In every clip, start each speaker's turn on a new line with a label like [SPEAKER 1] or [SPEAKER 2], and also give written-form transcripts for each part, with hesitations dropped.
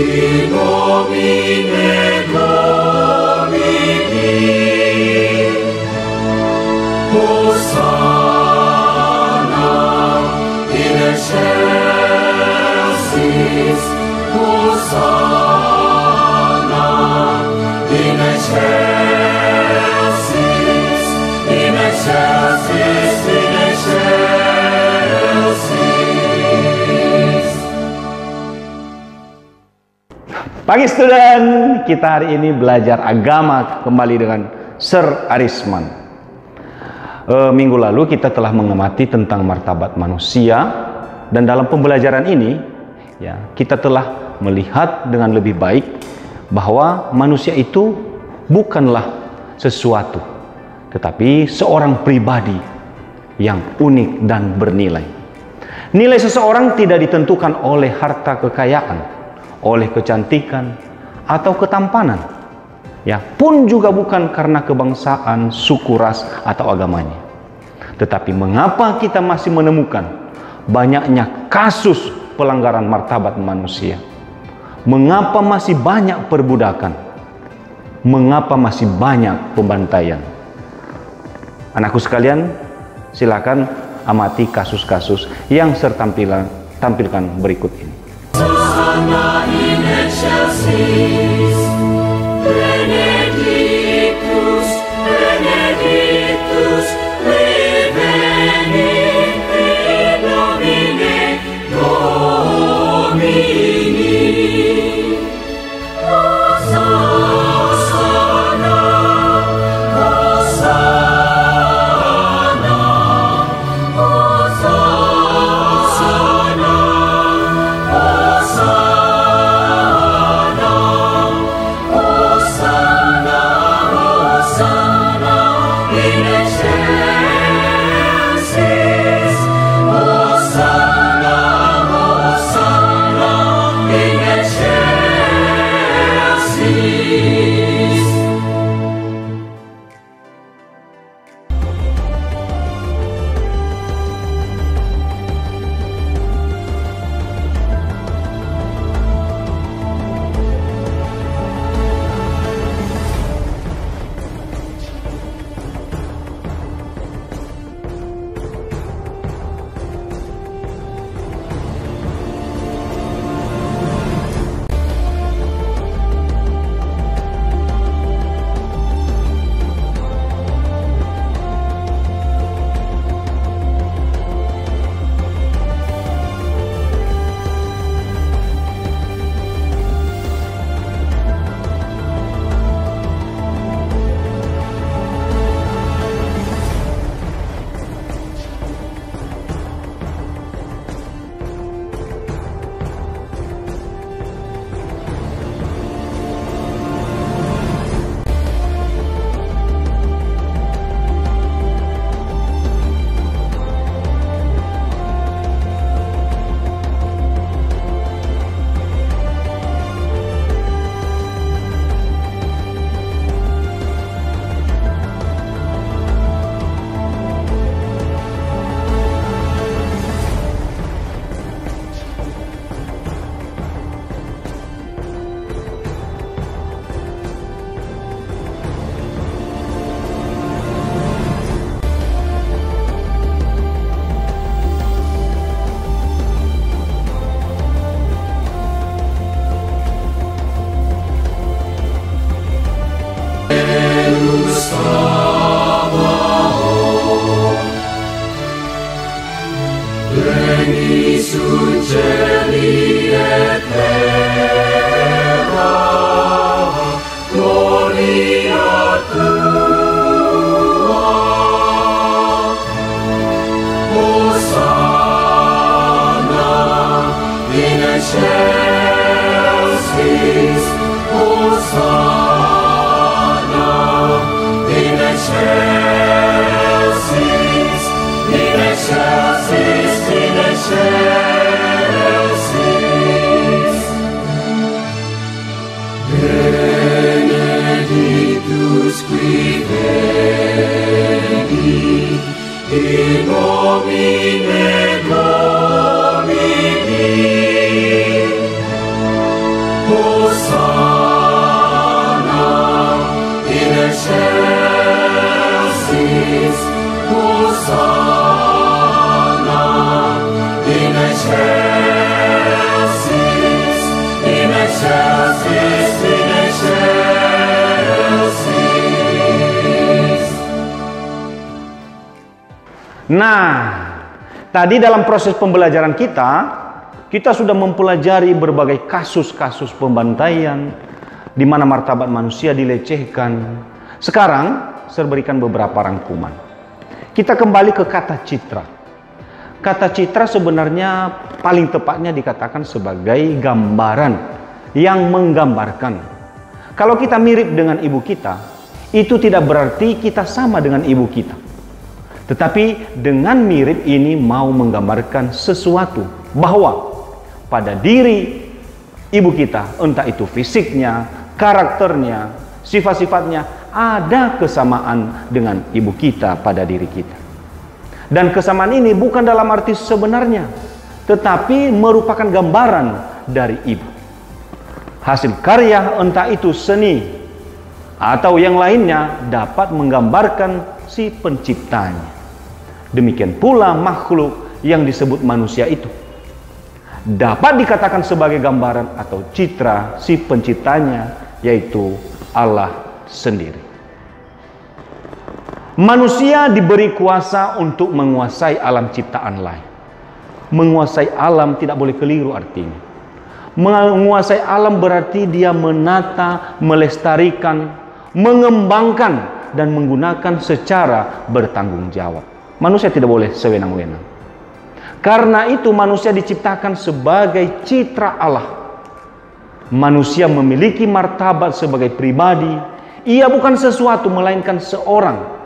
[SPEAKER 1] in nomine Domini, Hosanna in excelsis, Hosanna in excelsis, in excelsis, in excelsis.
[SPEAKER 2] Pagi student, kita hari ini belajar agama kembali dengan Sir Arisman. Minggu lalu kita telah mengamati tentang martabat manusia, dan dalam pembelajaran ini ya, kita telah melihat dengan lebih baik bahwa manusia itu bukanlah sesuatu, tetapi seorang pribadi yang unik dan bernilai. Nilai seseorang tidak ditentukan oleh harta kekayaan, oleh kecantikan atau ketampanan, ya, pun juga bukan karena kebangsaan, suku, ras atau agamanya. Tetapi mengapa kita masih menemukan banyaknya kasus pelanggaran martabat manusia? Mengapa masih banyak perbudakan? Mengapa masih banyak pembantaian? Anakku sekalian, silakan amati kasus-kasus yang saya tampilkan berikut ini.
[SPEAKER 1] Hosanna in excelsis, Benedictus, Benedictus, reveni in nomine Domini. Hosanna, Hosanna, Hosanna, Hosanna, Hosanna, Hosanna in excelsis, Hosanna, Hosanna in excelsis. Veni succeli et terra, gloria tua. Hosanna in excelsis, Hosanna in excelsis, in excelsis, in excelsis. Benedictus qui veni in nomine Domini, Hosanna in excelsis, Hosanna in excelsis, in excelsis, in excelsis.
[SPEAKER 2] Nah, tadi dalam proses pembelajaran kita sudah mempelajari berbagai kasus-kasus pembantaian di mana martabat manusia dilecehkan. Sekarang saya berikan beberapa rangkuman. Kita kembali ke kata citra. Kata citra sebenarnya paling tepatnya dikatakan sebagai gambaran yang menggambarkan. Kalau kita mirip dengan ibu kita, itu tidak berarti kita sama dengan ibu kita. Tetapi dengan mirip ini mau menggambarkan sesuatu bahwa pada diri ibu kita, entah itu fisiknya, karakternya, sifat-sifatnya, ada kesamaan dengan ibu kita pada diri kita. Dan kesamaan ini bukan dalam arti sebenarnya, tetapi merupakan gambaran dari ibu. Hasil karya entah itu seni atau yang lainnya dapat menggambarkan si penciptanya. Demikian pula makhluk yang disebut manusia itu dapat dikatakan sebagai gambaran atau citra si penciptanya, yaitu Allah sendiri. Manusia diberi kuasa untuk menguasai alam ciptaan lain. Menguasai alam tidak boleh keliru artinya. Menguasai alam berarti dia menata, melestarikan, mengembangkan, dan menggunakan secara bertanggung jawab. Manusia tidak boleh sewenang-wenang. Karena itu manusia diciptakan sebagai citra Allah. Manusia memiliki martabat sebagai pribadi. Ia bukan sesuatu melainkan seorang.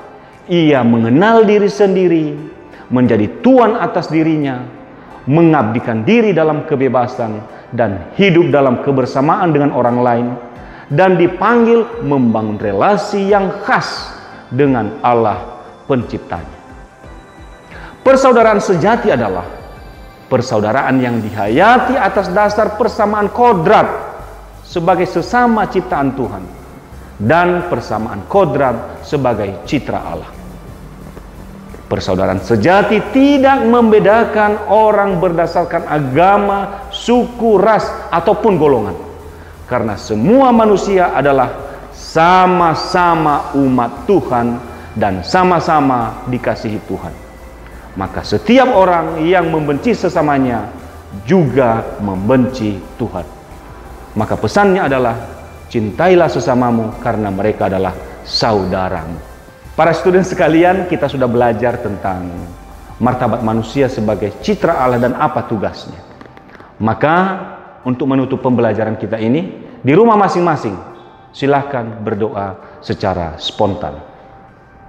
[SPEAKER 2] Ia mengenal diri sendiri, menjadi tuan atas dirinya, mengabdikan diri dalam kebebasan, dan hidup dalam kebersamaan dengan orang lain, dan dipanggil membangun relasi yang khas dengan Allah penciptanya. Persaudaraan sejati adalah persaudaraan yang dihayati atas dasar persamaan kodrat sebagai sesama ciptaan Tuhan dan persamaan kodrat sebagai citra Allah. Persaudaraan sejati tidak membedakan orang berdasarkan agama, suku, ras, ataupun golongan. Karena semua manusia adalah sama-sama umat Tuhan dan sama-sama dikasihi Tuhan. Maka setiap orang yang membenci sesamanya juga membenci Tuhan. Maka pesannya adalah cintailah sesamamu karena mereka adalah saudaramu. Para student sekalian, kita sudah belajar tentang martabat manusia sebagai citra Allah dan apa tugasnya. Maka untuk menutup pembelajaran kita ini, di rumah masing-masing silahkan berdoa secara spontan.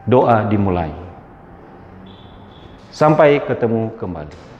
[SPEAKER 2] Doa dimulai. Sampai ketemu kembali.